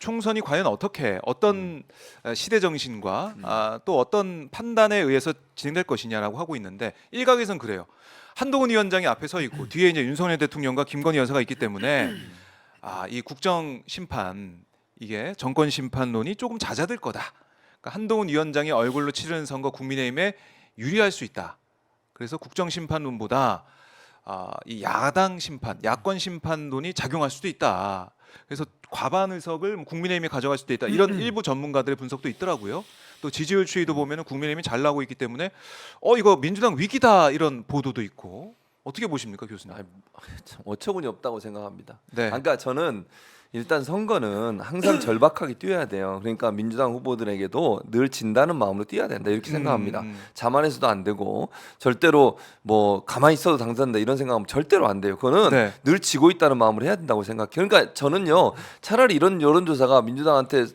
총선이 과연 어떤 시대 정신과 또 어떤 판단에 의해서 진행될 것이냐라고 하고 있는데 일각에선 그래요. 한동훈 위원장이 앞에 서 있고 뒤에 이제 윤석열 대통령과 김건희 여사가 있기 때문에 이 국정 심판 이게 정권 심판론이 조금 잦아들 거다. 그러니까 한동훈 위원장의 얼굴로 치르는 선거 국민의힘에 유리할 수 있다. 그래서 국정 심판론보다 이 야당 심판, 야권 심판론이 작용할 수도 있다. 그래서 과반 의석을 국민의힘이 가져갈 수도 있다. 이런 일부 전문가들의 분석도 있더라고요. 또 지지율 추이도 보면은 국민의힘이 잘 나오고 있기 때문에 이거 민주당 위기다 이런 보도도 있고 어떻게 보십니까, 교수님? 참 어처구니 없다고 생각합니다. 네. 그러니까 저는 일단 선거는 항상 절박하게 뛰어야 돼요. 그러니까 민주당 후보들에게도 늘 진다는 마음으로 뛰어야 된다 이렇게 생각합니다. 자만해서도 안 되고 절대로 뭐 가만히 있어도 당선된다 이런 생각하면 절대로 안 돼요. 그거는 네. 늘 지고 있다는 마음으로 해야 된다고 생각해요. 그러니까 저는요 차라리 이런 여론조사가 민주당한테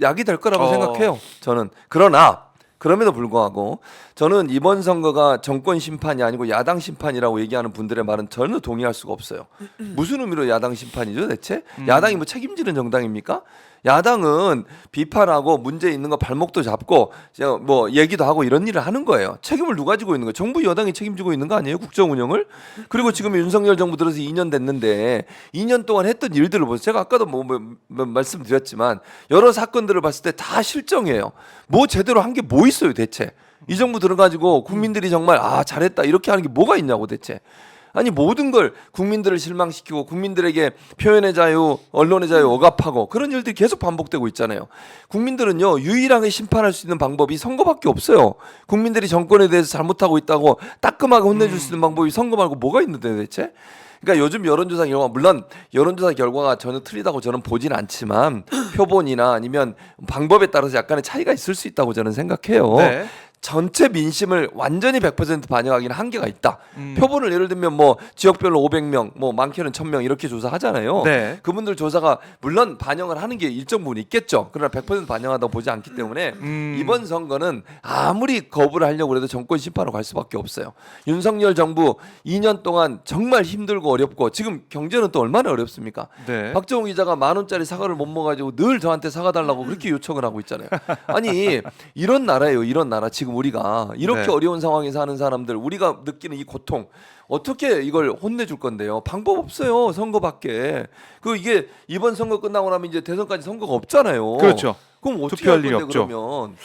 약이 될 거라고 생각해요. 저는 그러나 그럼에도 불구하고 저는 이번 선거가 정권 심판이 아니고 야당 심판이라고 얘기하는 분들의 말은 전혀 동의할 수가 없어요. 무슨 의미로 야당 심판이죠 대체? 야당이 뭐 책임지는 정당입니까? 야당은 비판하고 문제 있는 거 발목도 잡고 뭐 얘기도 하고 이런 일을 하는 거예요. 책임을 누가 지고 있는 거예요? 정부 여당이 책임지고 있는 거 아니에요? 국정 운영을? 그리고 지금 윤석열 정부 들어서 2년 됐는데 2년 동안 했던 일들을 보세요. 제가 아까도 뭐 말씀드렸지만 여러 사건들을 봤을 때 다 실정이에요. 뭐 제대로 한 게 뭐 있어요 대체? 이 정부 들어가지고 국민들이 정말 잘했다 이렇게 하는 게 뭐가 있냐고 대체. 아니 모든 걸 국민들을 실망시키고 국민들에게 표현의 자유, 언론의 자유 억압하고 그런 일들이 계속 반복되고 있잖아요. 국민들은요 유일하게 심판할 수 있는 방법이 선거밖에 없어요. 국민들이 정권에 대해서 잘못하고 있다고 따끔하게 혼내줄 수 있는 방법이 선거 말고 뭐가 있는데 대체? 그러니까 요즘 여론조사 결과 물론 여론조사 결과가 전혀 틀리다고 저는 보진 않지만 표본이나 아니면 방법에 따라서 약간의 차이가 있을 수 있다고 저는 생각해요. 네. 전체 민심을 완전히 100% 반영하기는 한계가 있다. 표본을 예를 들면 뭐 지역별로 500명, 뭐 많게는 1000명 이렇게 조사하잖아요. 네. 그분들 조사가 물론 반영을 하는 게 일정 부분 있겠죠. 그러나 100% 반영한다고 보지 않기 때문에 이번 선거는 아무리 거부를 하려고 해도 정권 심판으로 갈 수밖에 없어요. 윤석열 정부 2년 동안 정말 힘들고 어렵고 지금 경제는 또 얼마나 어렵습니까? 네. 박정우 기자가 10,000원짜리 사과를 못 먹어가지고 늘 저한테 사과 달라고 그렇게 요청을 하고 있잖아요. 아니 이런 나라예요. 이런 나라 지금 우리가 이렇게 네. 어려운 상황에 사는 사람들 우리가 느끼는 이 고통 어떻게 이걸 혼내줄 건데요? 방법 없어요. 선거밖에. 이게 이번 선거 끝나고 나면 이제 대선까지 선거가 없잖아요. 그렇죠. 그럼 어떻게 투표할 할 일이 건데 없죠. 그러면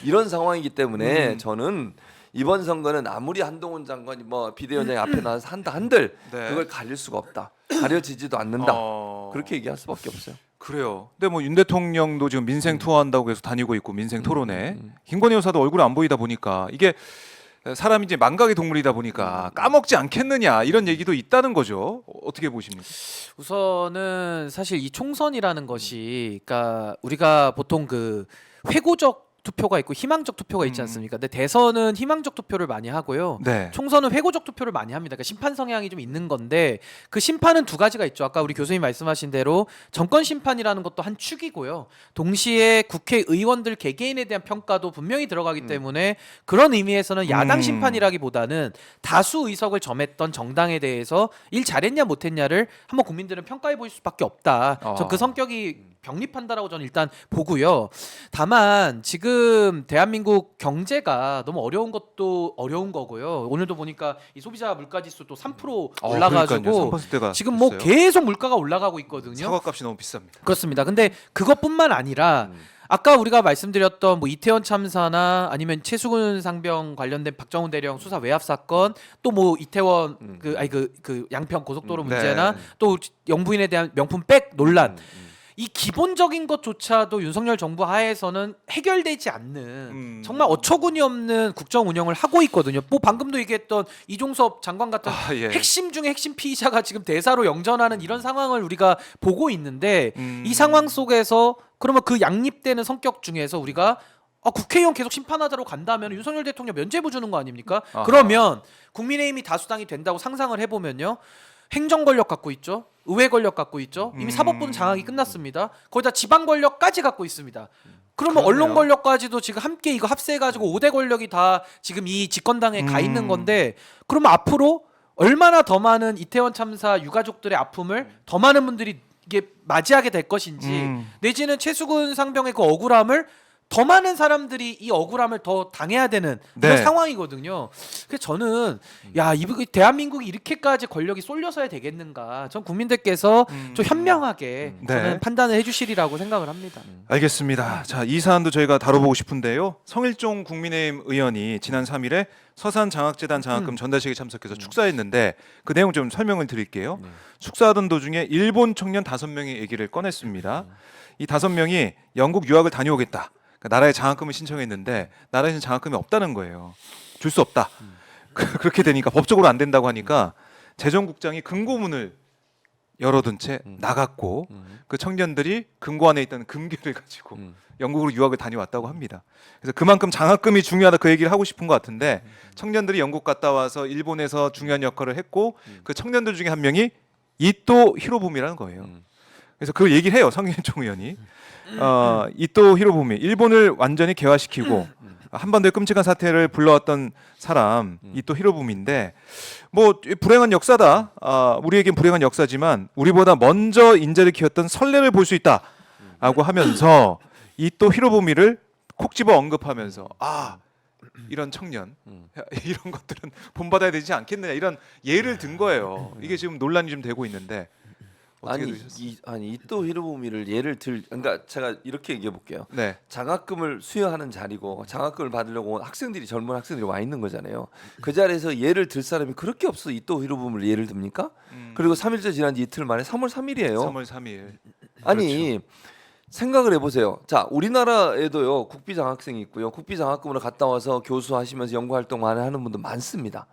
이런 상황이기 때문에 저는 이번 선거는 아무리 한동훈 장관이 뭐 비대위원장이 앞에 나와서 한다 한들 네. 그걸 가릴 수가 없다. 가려지지도 않는다. 어, 그렇게 얘기할 수밖에 없어요. 그래요. 근데 뭐 윤 대통령도 지금 민생 투어한다고 계속 다니고 있고 민생 토론회. 김건희 여사도 얼굴 안 보이다 보니까 이게 사람이 이제 망각의 동물이다 보니까 까먹지 않겠느냐 이런 얘기도 있다는 거죠. 어떻게 보십니까? 우선은 사실 이 총선이라는 것이 그러니까 우리가 보통 그 회고적 투표가 있고 희망적 투표가 있지 않습니까? 근데 대선은 희망적 투표를 많이 하고요. 네. 총선은 회고적 투표를 많이 합니다. 그러니까 심판 성향이 좀 있는 건데 그 심판은 두 가지가 있죠. 아까 우리 교수님 말씀하신 대로 정권 심판이라는 것도 한 축이고요. 동시에 국회의원들 개개인에 대한 평가도 분명히 들어가기 때문에 그런 의미에서는 야당 심판이라기보다는 다수 의석을 점했던 정당에 대해서 일 잘했냐 못했냐를 한번 국민들은 평가해 볼 수밖에 없다. 저 그 성격이 병립한다라고 저는 일단 보고요. 다만 지금 대한민국 경제가 너무 어려운 것도 어려운 거고요. 오늘도 보니까 이 소비자 물가지수 또 3% 올라가지고 3%가 지금 뭐 됐어요. 계속 물가가 올라가고 있거든요. 사과값이 너무 비쌉니다. 그렇습니다. 근데 그것뿐만 아니라 아까 우리가 말씀드렸던 뭐 이태원 참사나 아니면 최수근 상병 관련된 박정훈 대령 수사 외압 사건 또 뭐 이태원 그 양평 고속도로 문제나 네. 또 영부인에 대한 명품 백 논란 이 기본적인 것조차도 윤석열 정부 하에서는 해결되지 않는 정말 어처구니 없는 국정 운영을 하고 있거든요. 뭐 방금도 얘기했던 이종섭 장관 같은 예. 핵심 중에 핵심 피의자가 지금 대사로 영전하는 이런 상황을 우리가 보고 있는데 이 상황 속에서 그러면 그 양립되는 성격 중에서 우리가 국회의원 계속 심판하자로 간다면 윤석열 대통령 면죄부 주는 거 아닙니까? 아하. 그러면 국민의힘이 다수당이 된다고 상상을 해보면요. 행정 권력 갖고 있죠. 의회 권력 갖고 있죠. 이미 사법부는 장악이 끝났습니다. 거기다 지방 권력까지 갖고 있습니다. 그러면 그러네요. 언론 권력까지도 지금 함께 이거 합세해가지고 5대 권력이 다 지금 이 집권당에 가 있는 건데 그러면 앞으로 얼마나 더 많은 이태원 참사 유가족들의 아픔을 더 많은 분들이 이게 맞이하게 될 것인지 내지는 최수근 상병의 그 억울함을 더 많은 사람들이 이 억울함을 더 당해야 되는 그런 네. 상황이거든요. 그래서 저는 야, 이 대한민국이 이렇게까지 권력이 쏠려서야 되겠는가? 전 국민들께서 좀 현명하게 네. 저는 판단을 해주시리라고 생각을 합니다. 알겠습니다. 자, 이 사안도 저희가 다뤄보고 싶은데요. 성일종 국민의힘 의원이 지난 3일에 서산 장학재단 장학금 전달식에 참석해서 축사했는데 그 내용 좀 설명을 드릴게요. 축사하던 도중에 일본 청년 5명의 얘기를 꺼냈습니다. 이 5명이 영국 유학을 다녀오겠다. 그러니까 나라에 장학금을 신청했는데 나라에서는 장학금이 없다는 거예요. 줄 수 없다. 그렇게 되니까 법적으로 안 된다고 하니까 재정국장이 금고문을 열어둔 채 나갔고 그 청년들이 금고 안에 있던 금괴를 가지고 영국으로 유학을 다녀왔다고 합니다. 그래서 그만큼 장학금이 중요하다 그 얘기를 하고 싶은 것 같은데 청년들이 영국 갔다 와서 일본에서 중요한 역할을 했고 그 청년들 중에 한 명이 이토 히로부미라는 거예요. 그래서 그 얘기를 해요. 성일종 의원이 이토 히로부미 일본을 완전히 개화시키고 한반도의 끔찍한 사태를 불러왔던 사람 이토 히로부미인데 뭐 불행한 역사다. 우리에겐 불행한 역사지만 우리보다 먼저 인재를 키웠던 선례를 볼 수 있다라고 하면서 이토 히로부미를 콕 집어 언급하면서 이런 청년 이런 것들은 본받아야 되지 않겠느냐 이런 예를 든 거예요. 이게 지금 논란이 좀 되고 있는데 어떻게 들으셨어요? 이토 히로부미를 그러니까 제가 이렇게 얘기해 볼게요. 네. 장학금을 수여하는 자리고 장학금을 받으려고 온 젊은 학생들이 와 있는 거잖아요. 그 자리에서 예를 들 사람이 그렇게 없어 이토 히로부미를 예를 듭니까? 그리고 3일째 지난 지 이틀 만에 3월 3일이에요. 3월 3일. 아니 그렇죠. 생각을 해보세요. 자, 우리나라에도요 국비 장학생이 있고요. 국비 장학금으로 갔다 와서 교수하시면서 연구 활동 많이 하는 분들 많습니다.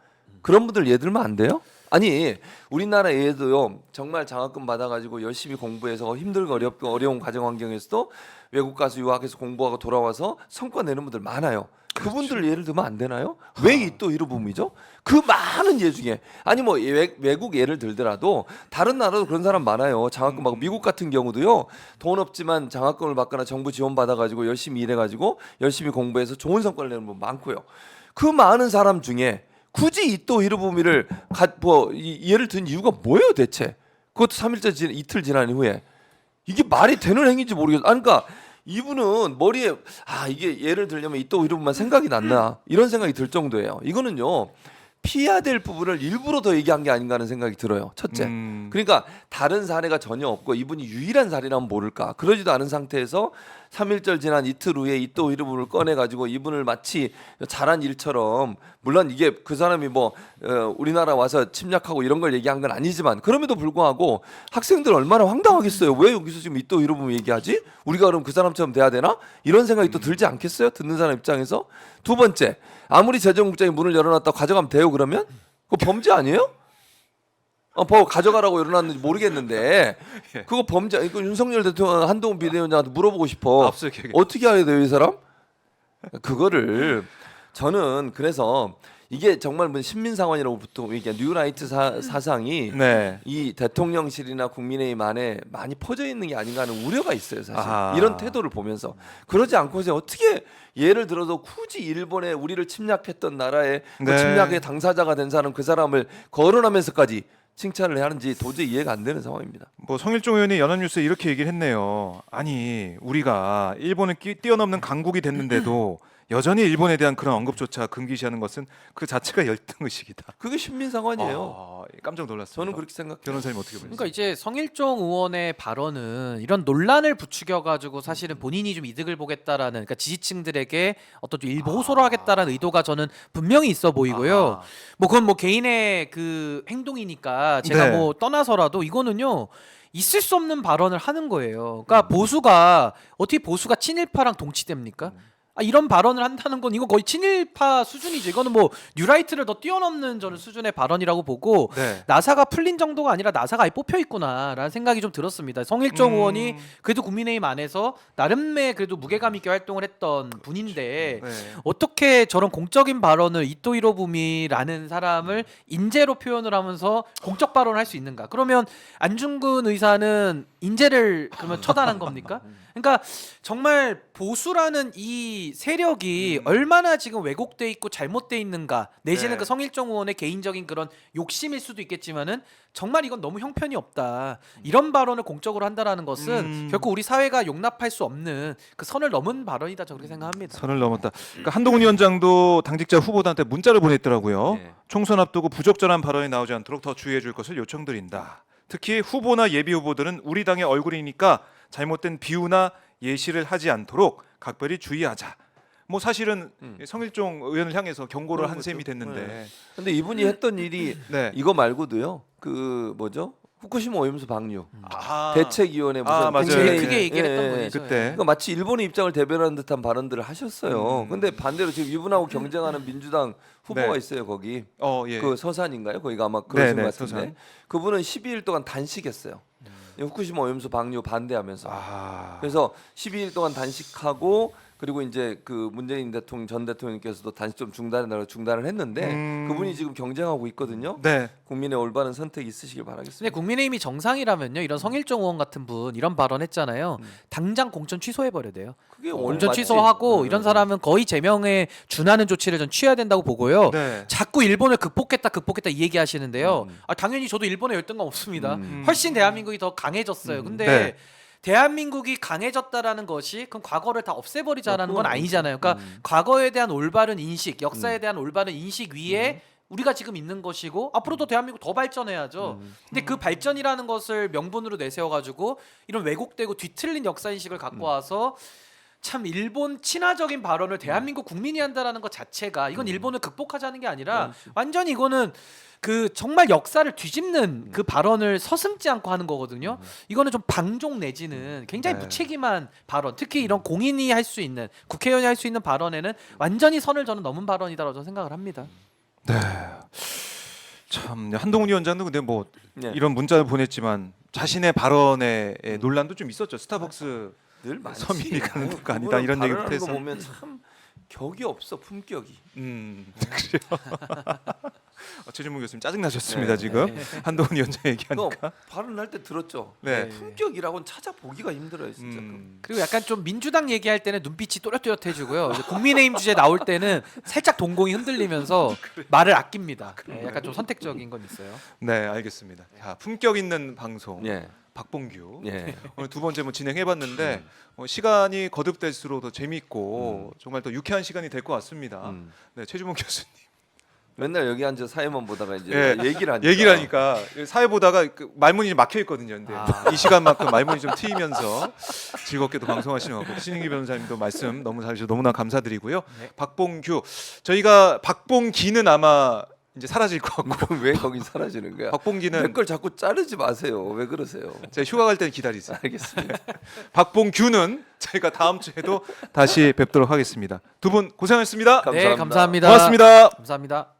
그런 분들 예를 들면 안 돼요? 아니 우리나라에도요 정말 장학금 받아가지고 열심히 공부해서 힘들고 어렵고 어려운 가정 환경에서도 외국 가서 유학해서 공부하고 돌아와서 성과 내는 분들 많아요. 그분들 예를 들면 안 되나요? 왜 이 또 히로부미죠? 그 많은 예 중에 아니 뭐 외국 예를 들더라도 다른 나라도 그런 사람 많아요. 장학금 받고 미국 같은 경우도요 돈 없지만 장학금을 받거나 정부 지원 받아가지고 열심히 일해가지고 열심히 공부해서 좋은 성과를 내는 분 많고요. 그 많은 사람 중에 굳이 이토 히로부미를 예를 든 이유가 뭐예요 대체? 그것도 3일째 이틀 지난 이후에 이게 말이 되는 행위인지 모르겠어요. 그러니까 이분은 머리에 이게 예를 들려면 이토 히로부미만 생각이 났나 이런 생각이 들 정도예요. 이거는요 피해야 될 부분을 일부러 더 얘기한 게 아닌가 하는 생각이 들어요. 첫째. 그러니까 다른 사례가 전혀 없고 이분이 유일한 사례라면 모를까. 그러지도 않은 상태에서 3일절 지난 이틀 후에 이토 히로부미를 꺼내가지고 이분을 마치 잘한 일처럼 물론 이게 그 사람이 우리나라 와서 침략하고 이런 걸 얘기한 건 아니지만 그럼에도 불구하고 학생들 얼마나 황당하겠어요. 왜 여기서 지금 이토 히로부미 얘기하지? 우리가 그럼 그 사람처럼 돼야 되나? 이런 생각이 또 들지 않겠어요? 듣는 사람 입장에서. 두 번째, 아무리 재정국장이 문을 열어놨다고 가져가면 돼요 그러면? 그거 범죄 아니에요? 가져가라고 열어놨는지 모르겠는데 그거 범죄. 이거 윤석열 대통령 한동훈 비대위원장한테 물어보고 싶어. 어떻게 해야 돼요 이 사람? 그거를 저는 그래서 이게 정말 신민상원이라고 보통 이게 뉴라이트 사상이 네. 이 대통령실이나 국민의힘 안에 많이 퍼져 있는 게 아닌가 하는 우려가 있어요 사실. 아하. 이런 태도를 보면서 그러지 않고서 어떻게 예를 들어서 굳이 일본에 우리를 침략했던 나라의 그 네. 침략의 당사자가 된 사람 그 사람을 거론하면서까지 칭찬을 해야 하는지 도저히 이해가 안 되는 상황입니다. 뭐 성일종 의원이 연합뉴스에 이렇게 얘기를 했네요. 아니 우리가 일본을 뛰어넘는 강국이 됐는데도 여전히 일본에 대한 그런 언급조차 금기시하는 것은 그 자체가 열등의식이다. 그게 신민상원이에요. 깜짝 놀랐습니다. 저는 그렇게 생각해요. 변호사님 어떻게 보세요? 그러니까 이제 성일종 의원의 발언은 이런 논란을 부추겨 가지고 사실은 본인이 좀 이득을 보겠다라는 그러니까 지지층들에게 어떤 좀 일부 호소를 하겠다라는 의도가 저는 분명히 있어 보이고요. 뭐 그건 뭐 개인의 그 행동이니까 제가 네. 뭐 떠나서라도 이거는요. 있을 수 없는 발언을 하는 거예요. 그러니까 보수가 어떻게 보수가 친일파랑 동치됩니까? 이런 발언을 한다는 건 이거 거의 친일파 수준이죠. 이거는 뭐 뉴라이트를 더 뛰어넘는 저는 수준의 발언이라고 보고 네. 나사가 풀린 정도가 아니라 나사가 아예 뽑혀 있구나라는 생각이 좀 들었습니다. 성일종 의원이 그래도 국민의힘 안에서 나름의 그래도 무게감 있게 활동을 했던 분인데 네. 어떻게 저런 공적인 발언을 이토 히로부미라는 사람을 인재로 표현을 하면서 공적 발언을 할 수 있는가? 그러면 안중근 의사는 인재를 그러면 처단한 겁니까? 그러니까 정말 보수라는 이 세력이 얼마나 지금 왜곡돼 있고 잘못돼 있는가 내지는 네. 그 성일종 의원의 개인적인 그런 욕심일 수도 있겠지만은 정말 이건 너무 형편이 없다. 이런 발언을 공적으로 한다라는 것은 결코 우리 사회가 용납할 수 없는 그 선을 넘은 발언이다. 저는 그렇게 생각합니다. 선을 넘었다. 그러니까 한동훈 위원장도 당직자 후보들한테 문자를 보냈더라고요. 예. 총선 앞두고 부적절한 발언이 나오지 않도록 더 주의해 줄 것을 요청드린다. 특히 후보나 예비 후보들은 우리 당의 얼굴이니까 잘못된 비유나 예시를 하지 않도록 각별히 주의하자. 뭐 사실은 성일종 의원을 향해서 경고를 그런 한 셈이 거죠. 됐는데. 네. 근데 이분이 했던 일이 네. 이거 말고도요. 그 뭐죠? 후쿠시마 오염수 방류 아, 대책위원회 무슨 아, 맞아요. 제일 네. 크게 얘기를 했던 분이죠. 그때. 그러니까 마치 일본의 입장을 대변하는 듯한 발언들을 하셨어요. 근데 반대로 지금 이분하고 경쟁하는 민주당 후보가 네. 있어요. 거기 예. 그 서산인가요? 거기가 아마 그러신 네, 것 네, 같은데 서산. 그분은 12일 동안 단식했어요. 후쿠시마 오염수 방류 반대하면서. 아. 그래서 12일 동안 단식하고 그리고 이제 그 문재인 대통령 전 대통령께서도 단식 좀 중단을 했는데 그분이 지금 경쟁하고 있거든요. 네. 국민의 올바른 선택 있으시길 근데 바라겠습니다. 국민의힘이 정상이라면요. 이런 성일종 의원 같은 분 이런 발언했잖아요. 당장 공천 취소해 버려야 돼요. 그게 공천 맞지. 취소하고 이런 사람은 거의 제명에 준하는 조치를 전 취해야 된다고 보고요. 네. 자꾸 일본을 극복했다 이 얘기하시는데요. 당연히 저도 일본에 열등감 없습니다. 훨씬 대한민국이 더 강해졌어요. 근데 네. 대한민국이 강해졌다라는 것이 그럼 과거를 다 없애버리자라는 건 그건 아니잖아요. 그러니까 과거에 대한 올바른 인식, 역사에 대한 올바른 인식 위에 우리가 지금 있는 것이고 앞으로도 대한민국 더 발전해야죠. 근데 그 발전이라는 것을 명분으로 내세워가지고 이런 왜곡되고 뒤틀린 역사 인식을 갖고 와서 참 일본 친화적인 발언을 대한민국 국민이 한다라는 것 자체가 이건 일본을 극복하자는 게 아니라 완전히 이거는 그 정말 역사를 뒤집는 그 발언을 서슴지 않고 하는 거거든요. 이거는 좀 방종 내지는 굉장히 네. 무책임한 발언. 특히 이런 공인이 할 수 있는 국회의원이 할 수 있는 발언에는 완전히 선을 저는 넘은 발언이다라고 저는 생각을 합니다. 참 한동훈 위원장도 근데 뭐 네. 이런 문자를 보냈지만 자신의 발언에 논란도 좀 있었죠. 스타벅스 늘 많지. 서민이 가는 아유, 데가 아니다 그분은 이런 얘기부터 발언하는 거 해서. 보면 참 격이 없어 품격이. 그래요. 최준문 교수님 짜증 나셨습니다 네. 지금 한동훈 위원장 너 얘기하니까. 발언할 때 들었죠. 네. 품격이라고는 찾아보기가 힘들어요 진짜. 그리고 약간 좀 민주당 얘기할 때는 눈빛이 또렷또렷해지고요. 이제 국민의힘 주제 나올 때는 살짝 동공이 흔들리면서 말을 아낍니다. 네, 약간 좀 선택적인 건 있어요. 네, 알겠습니다. 자, 품격 있는 방송. 예. 박봉규. 예. 오늘 두 번째 뭐 진행해봤는데 시간이 거듭될수록 더 재밌고 정말 더 유쾌한 시간이 될 것 같습니다. 네, 최주문 교수님 맨날 여기 앉아 사회만 보다가 이제 예, 얘기를 하니까 사회 보다가 그 말문이 막혀 있거든요. 근데 아. 이 시간만큼 말문이 좀 트이면서 즐겁게도 방송하시는 것 같고 신인기 변호사님도 말씀 너무 잘해주셔서 너무나 감사드리고요. 네. 박봉규 저희가 박봉기는 아마 이제 사라질 것 같고 그럼 왜 거기 사라지는 거야? 내 박봉기는 걸 자꾸 자르지 마세요. 왜 그러세요? 제가 휴가 갈 때는 기다리세요. 알겠습니다. 박봉규는 저희가 다음 주에도 다시 뵙도록 하겠습니다. 두 분 고생하셨습니다. 감사합니다. 네, 감사합니다. 고맙습니다. 감사합니다.